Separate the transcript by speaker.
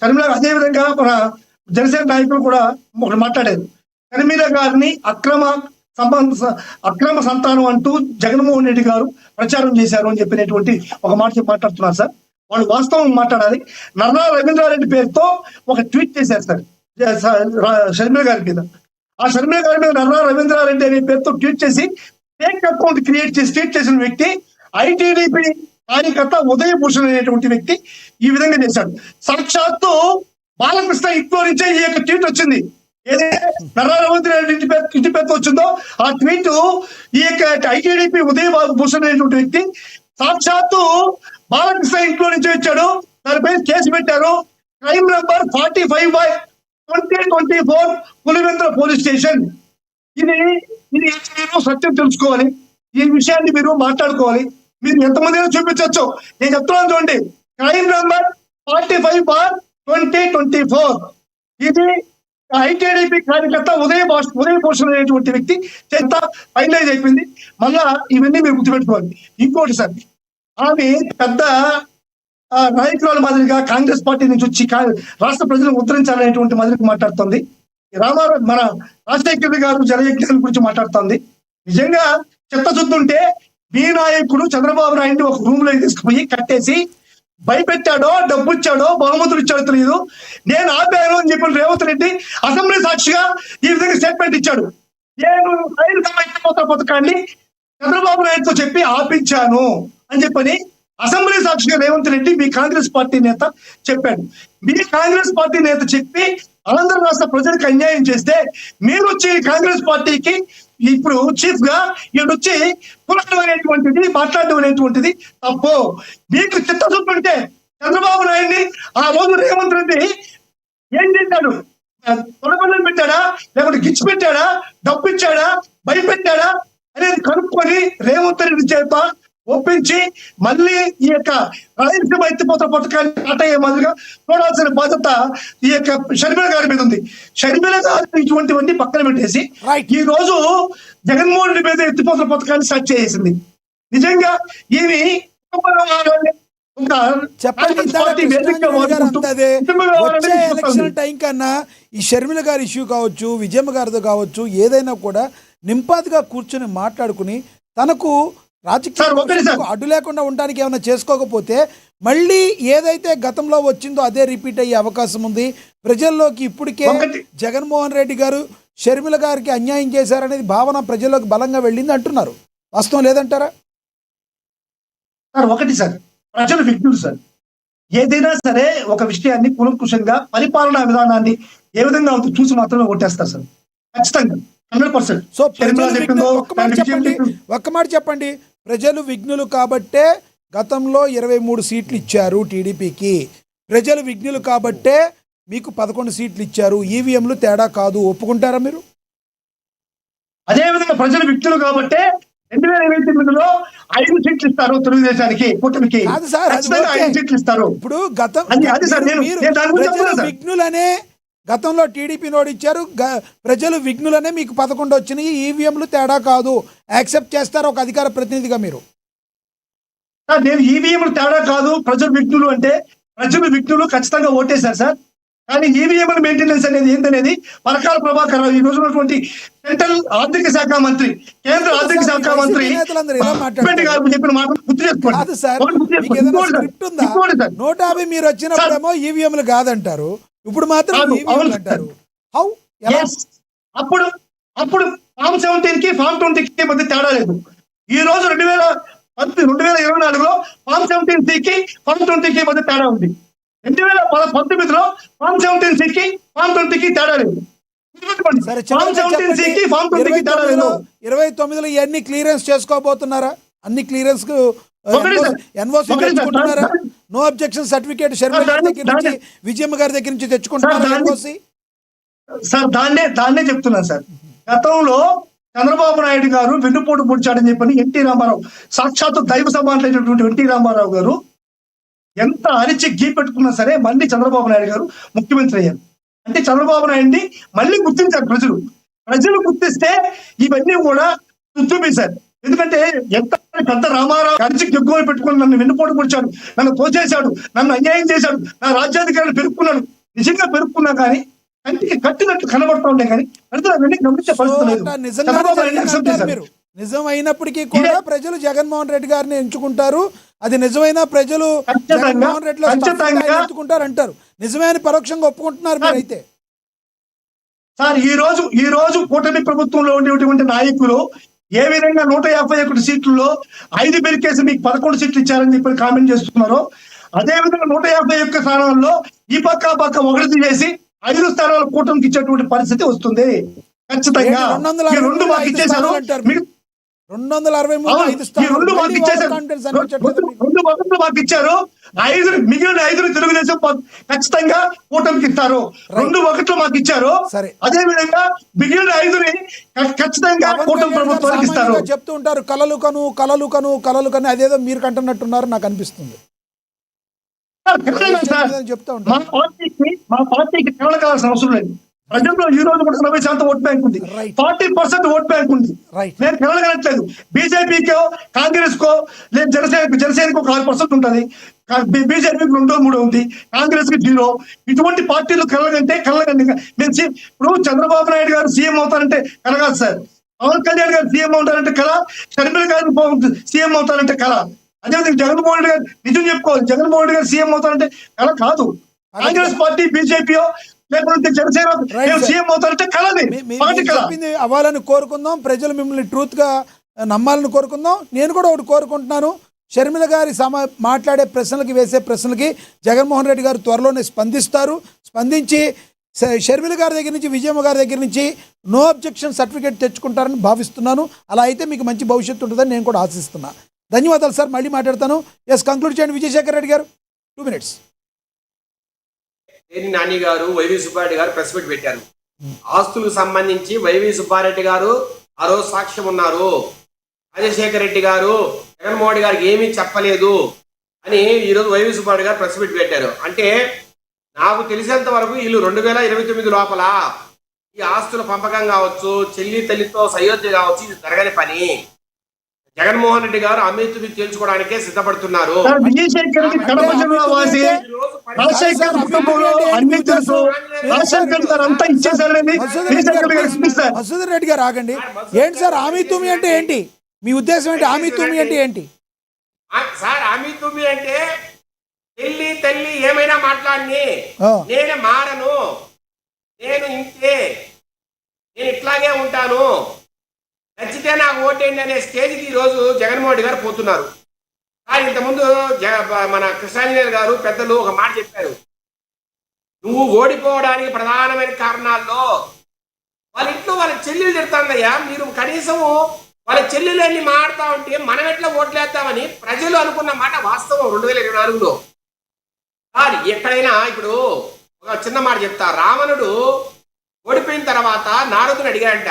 Speaker 1: షర్మిల అదే విధంగా మన జనసేన నాయకులు కూడా ఒకటి మాట్లాడారు. షర్మిల గారిని అక్రమ సంతానం అంటూ జగన్మోహన్ రెడ్డి గారు ప్రచారం చేశారు అని చెప్పినటువంటి ఒక మాట మాట్లాడుతున్నారు సార్. వాళ్ళు వాస్తవం మాట్లాడాలి. నర్రా రవీంద్రారెడ్డి పేరుతో ఒక ట్వీట్ చేశారు సార్ షర్మిల గారి మీద. ఆ షర్మిల గారి మీద నర్రా రవీంద్రారెడ్డి అనే పేరుతో ట్వీట్ చేసి ఫేక్ అకౌంట్ ట్వీట్ చేసిన వ్యక్తి ఐటీడీపీ కార్యకర్త ఉదయభూషణ్ అనేటువంటి వ్యక్తి ఈ విధంగా చేశాడు. సాక్షాత్తు బాలకృష్ణ ఇంట్లో నుంచే ఈ యొక్క ట్వీట్ వచ్చింది. ఏదైతే నర్రా రవీంద్రారెడ్డి ఇంటి పేరుతో వచ్చిందో ఆ ట్వీట్ ఈ యొక్క ఐటీడీపీ ఉదయభూషణ్ అనేటువంటి వ్యక్తి సాక్షాత్తు బాలకృష్ణ ఇంట్లో నుంచి వచ్చాడు. దానిపై కేసు పెట్టారు. Crime number 45/2024 Pulivendula police station. ఇది మీరు సత్యం తెలుసుకోవాలి. ఈ విషయాన్ని మీరు మాట్లాడుకోవాలి. మీరు ఎంతమంది చూపించవచ్చు. నేను చెప్తున్నాను చూడండి, క్రైమ్ నంబర్ 45/2024. ఇది ఐటీడీపీ కార్యకర్త ఉదయభూషణ్ అనేటువంటి వ్యక్తి చేత ఫైనలైజ్ అయిపోయింది. మళ్ళా ఇవన్నీ మీరు గుర్తుపెట్టుకోవాలి. ఇంకోటి సార్, ఆమె పెద్ద నాయకురాల మాదిరిగా కాంగ్రెస్ పార్టీ నుంచి వచ్చి రాష్ట్ర ప్రజలను ఉద్ధరించాలనేటువంటి మాదిరికి మాట్లాడుతుంది. మన రాజశేఖర గారు జలయజ్ఞాల గురించి మాట్లాడుతుంది. నిజంగా చిత్తశుద్ధుంటే మీ నాయకుడు చంద్రబాబు నాయుడిని ఒక రూమ్ లో తీసుకుపోయి కట్టేసి భయపెట్టాడో, డబ్బు ఇచ్చాడో, బహుమతులు ఇచ్చాడో తెలియదు. నేను ఆపాను అని చెప్పిన రేవంత్ రెడ్డి అసెంబ్లీ సాక్షిగా ఈ విధంగా స్టేట్మెంట్ ఇచ్చాడు. నేను రైలు పథకాన్ని చంద్రబాబు నాయుడుతో చెప్పి ఆపించాను అని చెప్పని అసెంబ్లీ సాక్షిగా రేవంత్ రెడ్డి మీ కాంగ్రెస్ పార్టీ నేత చెప్పాడు. మీ కాంగ్రెస్ పార్టీ నేత చెప్పి ఆంధ్ర రాష్ట్ర ప్రజలకు అన్యాయం చేస్తే మీరు వచ్చి కాంగ్రెస్ పార్టీకి ఇప్పుడు చీఫ్ గా ఈడొచ్చి పులకడం అనేటువంటిది, మాట్లాడడం అనేటువంటిది తప్పు. మీకు చిత్తశుద్ధి ఉంటే చంద్రబాబు నాయుడిని ఆ రోజు రేవంత్ రెడ్డి ఏం చేశాడు? తొడబల్లం పెట్టాడా, లేకపోతే గిచ్చి పెట్టాడా, డబ్బు ఇచ్చాడా, భయపెట్టాడా అనేది కనుక్కొని రేవంత్ రెడ్డి చేత ఒప్పించి మళ్ళీ ఈ యొక్క రాయలసీమ ఎత్తిపోత పథకాన్ని అటయ్యే మాదిరిగా చూడాల్సిన బాధ్యత ఈ యొక్క షర్మిల గారి మీద ఉంది. షర్మిల గారు ఇటువంటివన్నీ పక్కన పెట్టేసి ఈ రోజు జగన్మోహన్ రెడ్డి మీద ఎత్తిపోతల పథకాన్ని స్టార్ట్ చేసింది. నిజంగా ఇవి
Speaker 2: ఎలక్షన్ టైం కన్నా ఈ షర్మిల గారి ఇష్యూ కావచ్చు, విజయమ్మ గారితో కావచ్చు, ఏదైనా కూడా నింపాదిగా కూర్చొని మాట్లాడుకుని తనకు రాజకీయ అడ్డు లేకుండా ఉండడానికి ఏమైనా చేసుకోకపోతే మళ్ళీ ఏదైతే గతంలో వచ్చిందో అదే రిపీట్ అయ్యే అవకాశం ఉంది. ప్రజల్లోకి ఇప్పటికే జగన్మోహన్ రెడ్డి గారు షర్మిల గారికి అన్యాయం చేశారనేది భావన ప్రజల్లోకి బలంగా వెళ్ళింది అంటున్నారు. వాస్తవం లేదంటారా?
Speaker 1: సార్ ఒకటి సార్, ప్రజలు విఘ్నులు సార్. ఏదైనా సరే ఒక విషయాన్ని కూలంకుషంగా పరిపాలనా విధానాన్ని ఏ విధంగా చూసి మాత్రమే ఓటేస్తారు సార్, ఖచ్చితంగా 100%.
Speaker 2: సో ఒక్క మాట చెప్పండి, ప్రజలు విఘ్నులు కాబట్టే గతంలో 23 సీట్లు ఇచ్చారు టీడీపీకి. ప్రజలు విఘ్నులు కాబట్టే మీకు 11 సీట్లు ఇచ్చారు. ఈవీఎంలు తేడా కాదు, ఒప్పుకుంటారా మీరు?
Speaker 1: అదేవిధంగా ప్రజలు విఘ్నులు కాబట్టే 2029లో 5 సీట్లు ఇస్తారు తెలుగుదేశానికి, కూటమికి. 5 సీట్లు ఇస్తారు.
Speaker 2: ఇప్పుడు విఘ్నులనే గతంలో టీడీపీ నోడు ఇచ్చారు, ప్రజలు విఘ్నులనే మీకు 11 వచ్చినాయి. ఈవీఎంలు తేడా కాదు, యాక్సెప్ట్ చేస్తారు ఒక అధికార ప్రతినిధిగా మీరు?
Speaker 1: నేను ఈవీఎంలు తేడా కాదు, ప్రజలు విఘ్నులు అంటే ప్రజలు విఘ్నులు ఖచ్చితంగా ఓటేశారు సార్. కానీ ఈవీఎంల మెయింటెనెన్స్ అనేది ఏంటనేది పరకాల ప్రభాకర్ రావు, ఈ రోజు ఉన్నటువంటి సెంట్రల్ ఆర్థిక శాఖ మంత్రి, కేంద్ర ఆర్థిక శాఖ మంత్రి చెప్పిన మాట గుర్తు చేసుకోండి.
Speaker 2: 150 మీరు వచ్చినప్పుడేమో ఈవీఎంలు కాదంటారు, ఇప్పుడు మాత్రం అంటారు.
Speaker 1: అప్పుడు ఫామ్ 17 కి ఫామ్ 20 కి మధ్య తేడా లేదు. ఈ రోజు 2024లో ఫామ్ 17C కి ఫామ్ 20 కి మధ్య తేడా ఉంది. 2019లో ఫామ్ 17C కి ఫామ్ 20 కి తేడా లేదు.
Speaker 2: 29లో ఇవన్నీ క్లియరెన్స్ చేసుకోబోతున్నారా? అన్ని క్లియరెన్స్ ఎన్ఓసి తెచ్చుకుంటున్నారా? నో అబ్జెక్షన్ సర్టిఫికేట్ షర్మిల గారి దగ్గర నుంచి, విజయమ్మ గారి దగ్గర నుంచి తెచ్చుకుంటున్నారా ఎన్ఓసి?
Speaker 1: సార్ దాన్నే చెప్తున్నాను సార్. గతంలో చంద్రబాబు నాయుడు గారు వెన్నుపోటు పొడిచాడని చెప్పని ఎన్టీ రామారావు, సాక్షాత్తు దైవ సమానమైనటువంటి ఎన్టీ రామారావు గారు ఎంత అరిచి గీ పెట్టుకున్నా సరే మళ్ళీ చంద్రబాబు నాయుడు గారు ముఖ్యమంత్రి అయ్యారు. అంటే చంద్రబాబు నాయుడిని మళ్ళీ గుర్తించారు ప్రజలు గుర్తిస్తే ఇవన్నీ కూడా చూపించారు. ఎందుకంటే ఎంత పెద్ద రామారావు కలిసి దిగ్గుమని పెట్టుకుని నన్ను వెన్నుపోటు పొడిచాడు, నన్ను తోచేశాడు, నన్ను అన్యాయం చేశాడు, నా రాజ్యాధికారులు పెరుక్కున్నాడు. నిజంగా పెరుక్కున్నా కానీ కంటికి కట్టినట్టు కనబడుతూ ఉండే కానీ ప్రజలు అవన్నీ గమనించే పరిస్థితి లేదు. చంద్రబాబు నాయుడు accept చేశారు.
Speaker 2: నిజం అయినప్పటికీ కూడా ప్రజలు జగన్మోహన్ రెడ్డి గారిని ఎంచుకుంటారు. అది నిజమైన ప్రజలు జగన్మోహన్ రెడ్డిలో ఎంచుకుంటారు అంటారు. నిజమైన పరోక్షంగా ఒప్పుకుంటున్నారు మీరు అయితే.
Speaker 1: సార్ ఈ రోజు కూటమి ప్రభుత్వంలో ఉండేటువంటి నాయకులు ఏ విధంగా 151 సీట్లలో 5 పెరికేసి మీకు 11 సీట్లు ఇచ్చారని చెప్పి కామెంట్ చేస్తున్నారో, అదే విధంగా 151 స్థానాల్లో ఈ పక్క ఒకటి చేసి 5 స్థానాలు కూటమికి ఇచ్చేటువంటి పరిస్థితి వస్తుంది. ఖచ్చితంగా 2 మాకు ఇచ్చేశారు. 2 మాకు ఇచ్చేశారు. 2 మాకు ఇచ్చారు. 5 మిగిలిన 5 తెలుగుదేశం ఖచ్చితంగా కూటమికి ఇస్తారు. 2 మాకు ఇచ్చారు. అదే విధంగా మిగిలిన 5ని ఖచ్చితంగా కూటమి ప్రభుత్వానికి ఇస్తారు.
Speaker 2: చెప్తూ ఉంటారు కలలు కను అదేదో మీరు కంటున్నట్టున్నారు నాకు అనిపిస్తుంది.
Speaker 1: చెప్తా ఉంటారు మా పార్టీకి కళ కావాల్సిన అవసరం లేదు. ప్రజల్లో ఈ రోజు కూడా 40% ఓట్ బ్యాంక్ ఉంది, 40% ఓట్ బ్యాంక్ ఉంది. నేను కలగనట్లేదు. బీజేపీకో కాంగ్రెస్ కో లేదు జనసేనకు 6% ఉంటుంది, బీజేపీకి 2-3 ఉంది, కాంగ్రెస్ కి 0. ఇటువంటి పార్టీలు కలగంటే కలగండి. మేము ఇప్పుడు చంద్రబాబు నాయుడు గారు సీఎం అవుతారంటే కలగాదు సార్, పవన్ కళ్యాణ్ గారు సీఎం అవుతారంటే కల, షర్మిల గారు సీఎం అవుతారంటే కల. అదేవిధంగా జగన్మోహన్ రెడ్డి గారు నిజం చెప్పుకోవాలి, జగన్మోహన్ రెడ్డి గారు సీఎం అవుతారంటే కల కాదు. కాంగ్రెస్ పార్టీ బీజేపీయో లేకపోతే జనసేన సీఎం అవుతారంటే కలది.
Speaker 2: అవ్వాలని కోరుకుందాం, ప్రజలు మిమ్మల్ని ట్రూత్ గా నమ్మాలని కోరుకుందాం. నేను కూడా ఒకటి కోరుకుంటున్నాను, షర్మిల గారి మాట్లాడే ప్రశ్నలకి వేసే ప్రశ్నలకి జగన్మోహన్ రెడ్డి గారు త్వరలోనే స్పందించి షర్మిల గారి దగ్గర నుంచి విజయమ్మ గారి దగ్గర నుంచి నో అబ్జెక్షన్ సర్టిఫికేట్ తెచ్చుకుంటారని భావిస్తున్నాను. అలా అయితే మీకు మంచి భవిష్యత్తు ఉంటుందని నేను కూడా ఆశిస్తున్నా. ధన్యవాదాలు సార్, మళ్ళీ మాట్లాడతాను. కంక్లూడ్ చేయండి విజయశేఖర్ రెడ్డి గారు, 2 minutes.
Speaker 3: నాని గారు వైవి సుబ్బారెడ్డి గారు ప్రెస్ మీట్ పెట్టారు. ఆస్తులకు సంబంధించి వైవి సుబ్బారెడ్డి గారు ఆ రోజు సాక్ష్యం ఉన్నారు. రాజశేఖర రెడ్డి గారు జగన్మోహన్ గారికి ఏమీ చెప్పలేదు అని ఈరోజు వైవి సుబ్బారెడ్డి గారు ప్రెస్ మీట్ పెట్టారు. అంటే నాకు తెలిసినంత వరకు వీళ్ళు 2029 లోపల ఈ ఆస్తుల పంపకం కావచ్చు, చెల్లి తల్లితో సయోధ్య కావచ్చు, ఇది జరగని పని. జగన్మోహన్ రెడ్డి గారు అమృతుని తేల్చుకోవడానికే సిద్ధపడుతున్నారు.
Speaker 2: మసూదన్ రెడ్డి గారు ఆగండి. ఏంటి సార్ ఆమీ తుమి అంటే ఏంటి? మీ ఉద్దేశం ఏంటి? ఆమీ తుమి అంటే ఏంటి
Speaker 3: సార్? ఆమీ తుమి అంటే తల్లి ఏమైనా మాట్లాడి నేను మారను, నేను ఇంతే, నేను ఇట్లాగే ఉంటాను, నచ్చితే నాకు ఓటేయండి అనే స్టేజ్కి ఈరోజు జగన్మోహన్ రెడ్డి గారు పోతున్నారు. కానీ ఇంతకుముందు మన కృష్ణాంజనేయులు గారు పెద్దలు ఒక మాట చెప్పారు, నువ్వు ఓడిపోవడానికి ప్రధానమైన కారణాల్లో వాళ్ళ ఇంట్లో వాళ్ళ చెల్లెలు తిడతాందయ్యా, మీరు కనీసం వాళ్ళ చెల్లెలన్నీ మాడుతూ ఉంటే మనం ఎట్లా ఓట్లేద్దామని ప్రజలు అనుకున్న మాట వాస్తవం 2024లో. కానీ ఎక్కడైనా ఇప్పుడు ఒక చిన్న మాట చెప్తా, రావణుడు ఓడిపోయిన తర్వాత నారదుని అడిగాడంట,